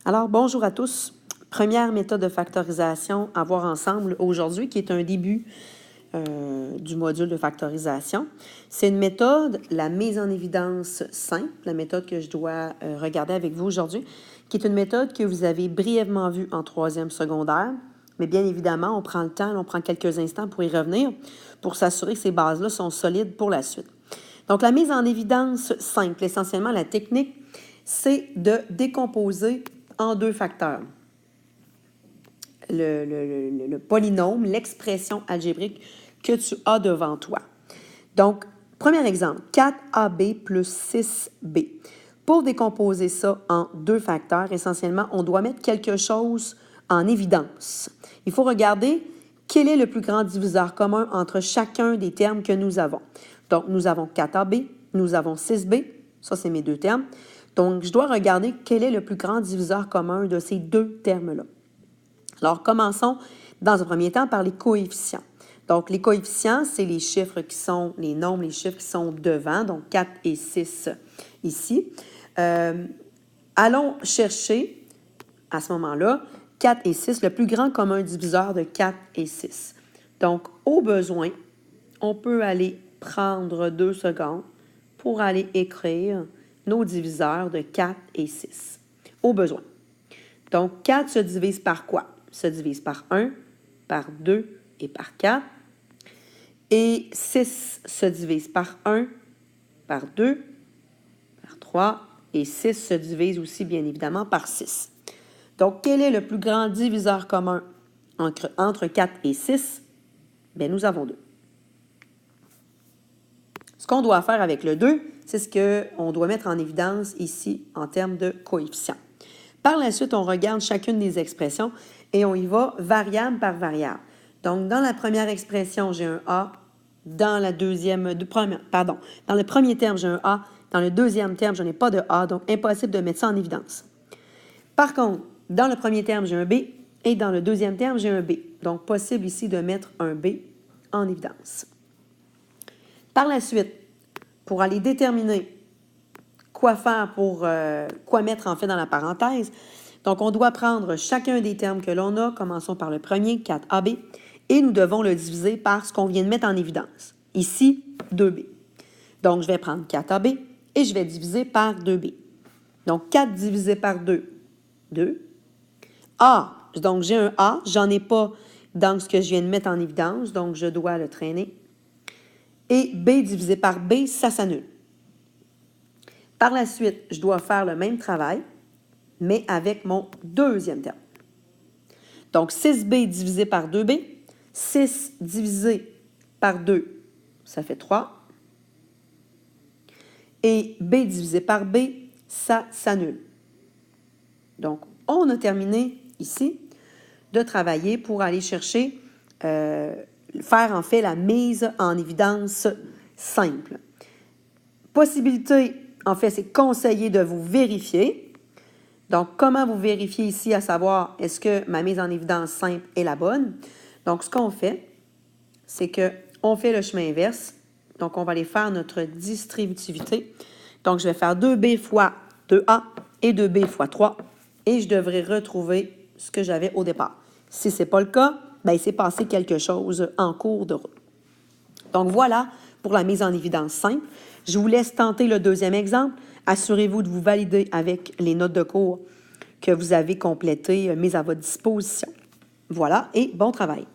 Alors, bonjour à tous. Première méthode de factorisation à voir ensemble aujourd'hui, qui est un début du module de factorisation. C'est une méthode, la mise en évidence simple, la méthode que je dois regarder avec vous aujourd'hui, qui est une méthode que vous avez brièvement vue en troisième secondaire. Mais bien évidemment, on prend le temps, on prend quelques instants pour y revenir, pour s'assurer que ces bases-là sont solides pour la suite. Donc, la mise en évidence simple, essentiellement, la technique, c'est de décomposer en deux facteurs. Le polynôme, l'expression algébrique que tu as devant toi. Donc, premier exemple, 4AB plus 6B. Pour décomposer ça en deux facteurs, essentiellement, on doit mettre quelque chose en évidence. Il faut regarder quel est le plus grand diviseur commun entre chacun des termes que nous avons. Donc, nous avons 4AB, nous avons 6B, ça c'est mes deux termes. Donc, je dois regarder quel est le plus grand diviseur commun de ces deux termes-là. Alors, commençons dans un premier temps par les coefficients. Donc, les coefficients, c'est les chiffres qui sont, les nombres, les chiffres qui sont devant, donc 4 et 6 ici. Allons chercher, à ce moment-là, 4 et 6, le plus grand commun diviseur de 4 et 6. Donc, au besoin, on peut aller prendre 2 secondes pour aller écrire nos diviseurs de 4 et 6, au besoin. Donc, 4 se divise par quoi? Se divise par 1, par 2 et par 4. Et 6 se divise par 1, par 2, par 3. Et 6 se divise aussi, bien évidemment, par 6. Donc, quel est le plus grand diviseur commun entre 4 et 6? Bien, nous avons 2. Ce qu'on doit faire avec le 2, c'est ce qu'on doit mettre en évidence ici en termes de coefficients. Par la suite, on regarde chacune des expressions et on y va variable par variable. Donc, dans la première expression, j'ai un A. Dans le premier terme, j'ai un A. Dans le deuxième terme, je n'ai pas de A, donc impossible de mettre ça en évidence. Par contre, dans le premier terme, j'ai un B et dans le deuxième terme, j'ai un B. Donc, possible ici de mettre un B en évidence. Par la suite, pour aller déterminer quoi faire quoi mettre en fait dans la parenthèse, donc on doit prendre chacun des termes que l'on a, commençons par le premier, 4AB, et nous devons le diviser par ce qu'on vient de mettre en évidence. Ici, 2B. Donc, je vais prendre 4AB et je vais diviser par 2B. Donc, 4 divisé par 2, 2. A, donc j'ai un A, j'en ai pas dans ce que je viens de mettre en évidence, donc je dois le traîner. Et B divisé par B, ça s'annule. Par la suite, je dois faire le même travail, mais avec mon deuxième terme. Donc, 6B divisé par 2B, 6 divisé par 2, ça fait 3. Et B divisé par B, ça s'annule. Donc, on a terminé ici de travailler pour aller chercher, faire en fait la mise en évidence simple. Possibilité, en fait, c'est conseillé de vous vérifier. Donc, comment vous vérifiez ici à savoir est-ce que ma mise en évidence simple est la bonne? Donc, ce qu'on fait, c'est qu'on fait le chemin inverse. Donc, on va aller faire notre distributivité. Donc, je vais faire 2B fois 2A et 2B fois 3. Et je devrais retrouver ce que j'avais au départ. Si ce n'est pas le cas, bien, il s'est passé quelque chose en cours de route. Donc, voilà pour la mise en évidence simple. Je vous laisse tenter le deuxième exemple. Assurez-vous de vous valider avec les notes de cours que vous avez complétées, mises à votre disposition. Voilà, et bon travail.